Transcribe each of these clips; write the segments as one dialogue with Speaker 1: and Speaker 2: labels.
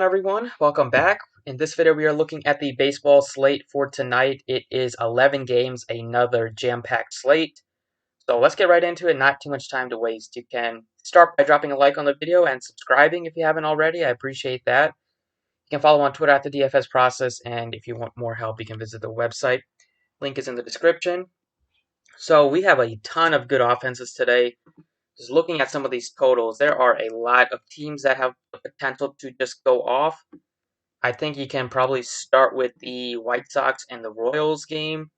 Speaker 1: Everyone, welcome back. In this video, we are looking at the baseball slate for tonight. It is 11 games, another jam-packed slate. So let's get right into it, not too much time to waste. You can start by dropping a like on the video and subscribing if you haven't already. I appreciate that. You can follow on Twitter at the DFS Process, and if you want more help, you can visit the website. Link is in the description. So we have a ton of good offenses today. Just looking at some of these totals, there are a lot of teams that have the potential to just go off. I think you can probably start with the White Sox and the Royals game.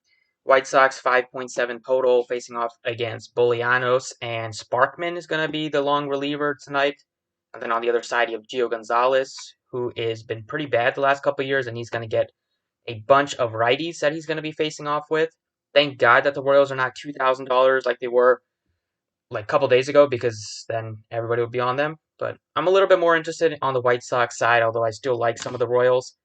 Speaker 1: White Sox 5.7 total facing off against Bolianos, and Sparkman is going to be the long reliever tonight. And then on the other side, you have Gio Gonzalez, who has been pretty bad the last couple of years, and he's going to get a bunch of righties that he's going to be facing off with. Thank God that the Royals are not $2,000 like they were like a couple days ago, because then everybody would be on them. But I'm a little bit more interested on the White Sox side, although I still like some of the Royals.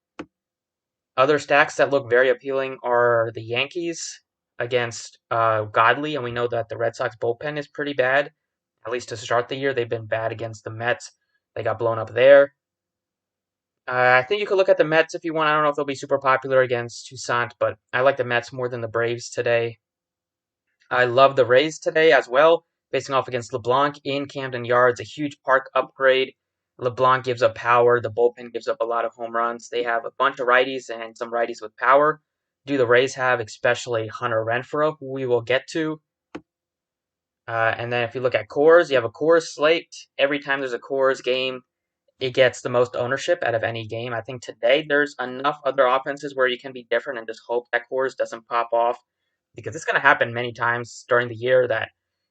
Speaker 1: Other stacks that look very appealing are the Yankees against Godley, and we know that the Red Sox bullpen is pretty bad. At least to start the year, they've been bad against the Mets. They got blown up there. I think you could look at the Mets if you want. I don't know if they'll be super popular against Toussaint, but I like the Mets more than the Braves today. I love the Rays today as well, facing off against LeBlanc in Camden Yards, a huge park upgrade. LeBlanc gives up power. The bullpen gives up a lot of home runs. They have a bunch of righties and some righties with power. Do the Rays have, especially Hunter Renfroe, who we will get to? And then if you look at cores, you have a cores slate. Every time there's a cores game, it gets the most ownership out of any game. I think today there's enough other offenses where you can be different and just hope that cores doesn't pop off, because it's going to happen many times during the year that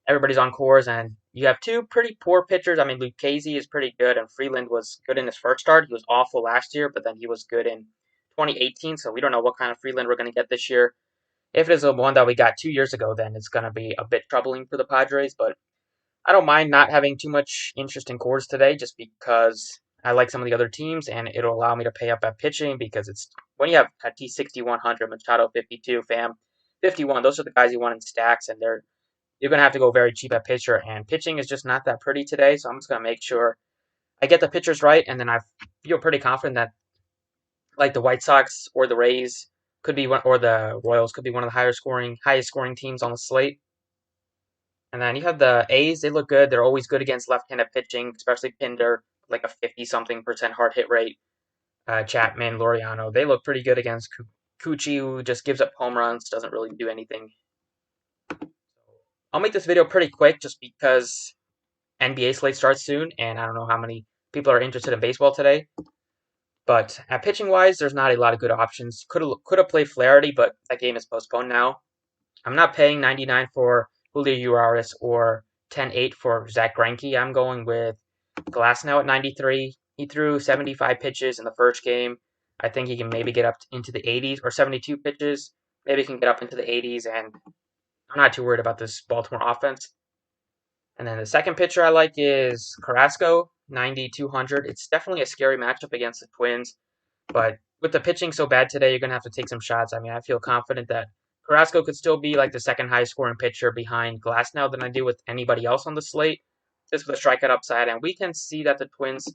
Speaker 1: everybody's on cores and you have two pretty poor pitchers. I mean, Lucchesi is pretty good, and Freeland was good in his first start. He was awful last year, but then he was good in 2018, so we don't know what kind of Freeland we're going to get this year. If it is the one that we got 2 years ago, then it's going to be a bit troubling for the Padres, but I don't mind not having too much interest in cores today, just because I like some of the other teams, and it'll allow me to pay up at pitching, because it's when you have Tatis 6,100, Machado 52, Pham 51. Those are the guys you want in stacks, and you're gonna have to go very cheap at pitcher, and pitching is just not that pretty today. So I'm just gonna make sure I get the pitchers right, and then I feel pretty confident that like the White Sox or the Rays could be one, or the Royals could be one of the highest scoring teams on the slate. And then you have the A's. They look good. They're always good against left-handed pitching, especially Pinder, like a 50-something% hard hit rate. Chapman, Laureano, they look pretty good against Cucci, who just gives up home runs, doesn't really do anything. I'll make this video pretty quick just because NBA slate starts soon, and I don't know how many people are interested in baseball today. But at pitching-wise, there's not a lot of good options. Could have played Flaherty, but that game is postponed now. I'm not paying 99 for Julio Urias or 10-8 for Zach Greinke. I'm going with Glasnow at 93. He threw 75 pitches in the first game. I think he can maybe get up into the 80s, or 72 pitches. Maybe he can get up into the 80s, and I'm not too worried about this Baltimore offense. And then the second pitcher I like is Carrasco, 9,200. It's definitely a scary matchup against the Twins, but with the pitching so bad today, you're going to have to take some shots. I mean, I feel confident that Carrasco could still be like the second highest scoring pitcher behind Glasnow than I do with anybody else on the slate, just with a strikeout upside. And we can see that the Twins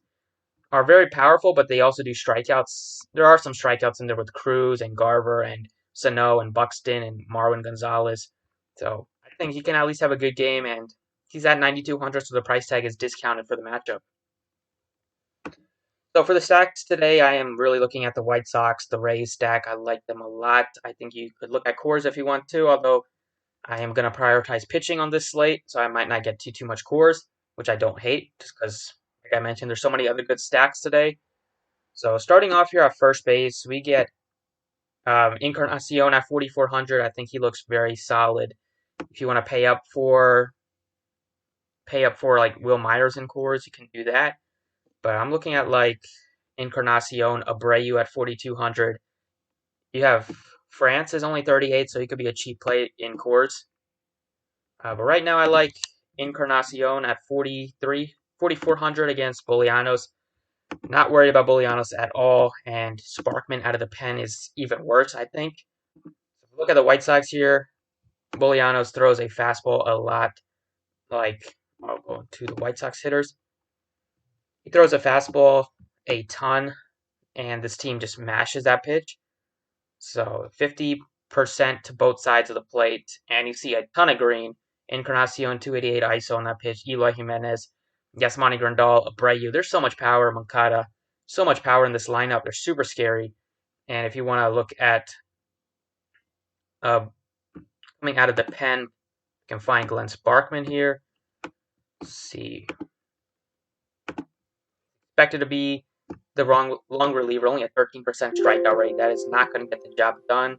Speaker 1: are very powerful, but they also do strikeouts. There are some strikeouts in there with Cruz and Garver and Sano and Buxton and Marwin Gonzalez. So I think he can at least have a good game, and he's at 9,200, so the price tag is discounted for the matchup. So for the stacks today, I am really looking at the White Sox, the Rays stack. I like them a lot. I think you could look at cores if you want to, although I am going to prioritize pitching on this slate, so I might not get too much cores, which I don't hate, just because, like I mentioned, there's so many other good stacks today. So starting off here at first base, we get Encarnacion at 4,400. I think he looks very solid. If you want to pay up for like Will Myers in cores, you can do that. But I'm looking at like Encarnacion, Abreu at 4,200. You have France is only 38, so he could be a cheap play in cores. But right now I like Encarnacion at 4,400 against Bolianos. Not worried about Bolianos at all, and Sparkman out of the pen is even worse, I think. Look at the White Sox here. Bolianos throws a fastball a lot. Like, I'll go to the White Sox hitters. He throws a fastball a ton, and this team just mashes that pitch. So 50% to both sides of the plate, and you see a ton of green. Encarnacion 288 ISO on that pitch. Eloy Jimenez, Yasmani Grandal, Abreu. There's so much power. Moncada, so much power in this lineup. They're super scary. And if you want to look at uh, coming out of the pen, you can find Glenn Sparkman here. Let's see. Expected to be the long reliever, only a 13% strikeout rate. That is not going to get the job done.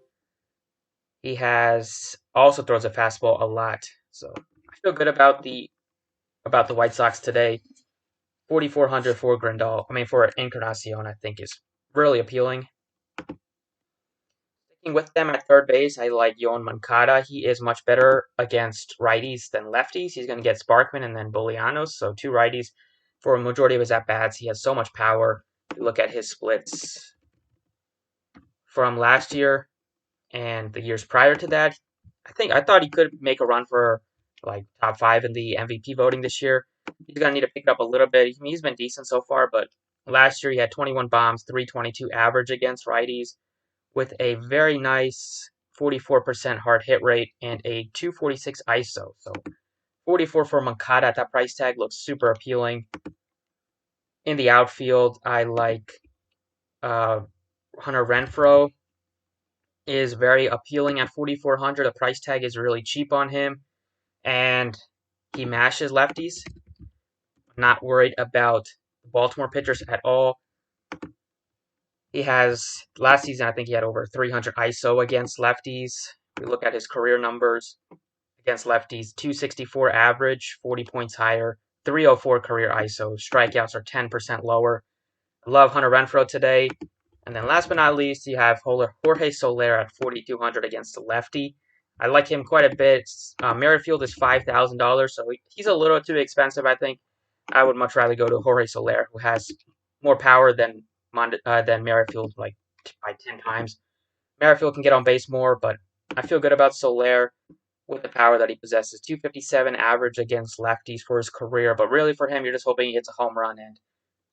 Speaker 1: He has also throws a fastball a lot, so I feel good about the White Sox today. 4,400 for Grandal. I mean, for Encarnacion, I think is really appealing. Sticking with them at third base, I like Yoan Moncada. He is much better against righties than lefties. He's going to get Sparkman and then Bolianos, so two righties. For a majority of his at-bats, he has so much power. If you look at his splits from last year and the years prior to that, I thought he could make a run for like top 5 in the MVP voting this year. He's gonna need to pick it up a little bit. I mean, he's been decent so far, but last year he had 21 bombs, 322 average against righties, with a very nice 44% hard hit rate and a 246 ISO. So 44 for Moncada at that price tag looks super appealing. In the outfield, I like Hunter Renfroe is very appealing at 4,400. The price tag is really cheap on him, and he mashes lefties. Not worried about Baltimore pitchers at all. He has, last season, I think he had over 300 ISO against lefties. If we look at his career numbers against lefties, 264 average, 40 points higher, 304 career ISO. Strikeouts are 10% lower. I love Hunter Renfroe today. And then last but not least, you have Jorge Soleil at 4,200 against the lefty. I like him quite a bit. Merrifield is $5,000, so he's a little too expensive, I think. I would much rather go to Jorge Soler, who has more power than Merrifield, like by 10 times. Merrifield can get on base more, but I feel good about Soler with the power that he possesses. 257 average against lefties for his career, but really for him, you're just hoping he hits a home run. And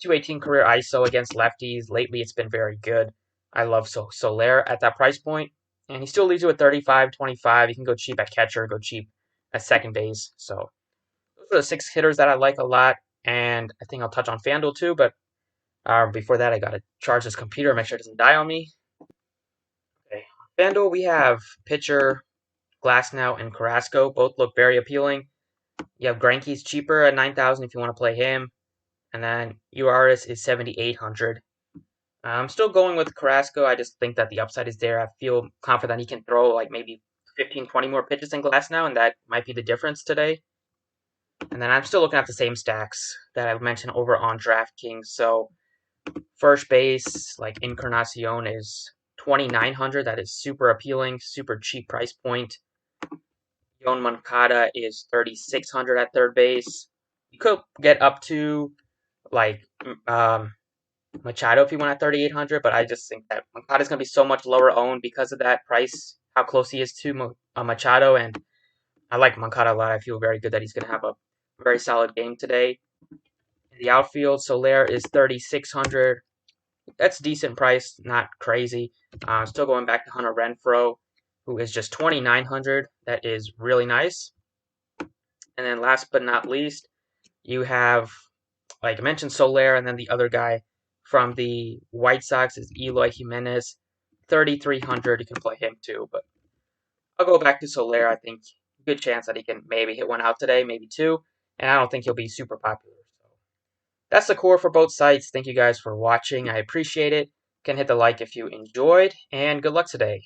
Speaker 1: 218 career ISO against lefties. Lately, it's been very good. I love Soler at that price point, and he still leaves you with 35-25. You can go cheap at catcher, go cheap at second base. So those are the 6 hitters that I like a lot, and I think I'll touch on Fanduel too. But before that, I gotta charge this computer, make sure it doesn't die on me. Okay, Fanduel, we have pitcher Glasnow and Carrasco. Both look very appealing. You have Greinke's cheaper at 9,000 if you want to play him, and then Urias is 7,800. I'm still going with Carrasco. I just think that the upside is there. I feel confident he can throw like maybe 15, 20 more pitches in Glasnow, and that might be the difference today. And then I'm still looking at the same stacks that I've mentioned over on Draftkings. So first base, like Encarnacion, is 2,900. That is super appealing, super cheap price point. Yoan Moncada is 3,600 at third base. You could get up to like Machado if you went at 3,800, but I just think that Moncada is going to be so much lower owned because of that price, how close he is to Machado, and I like Moncada a lot. I feel very good that he's going to have a very solid game today. In the outfield, Soler is 3,600. That's decent price, not crazy. Still going back to Hunter Renfroe, who is just 2,900. That is really nice. And then last but not least, you have, like I mentioned, Soler, and then the other guy from the White Sox is Eloy Jimenez, 3,300. You can play him too, but I'll go back to Soler. I think good chance that he can maybe hit one out today, maybe two, and I don't think he'll be super popular. So that's the core for both sites. Thank you guys for watching. I appreciate it. You can hit the like if you enjoyed, and good luck today.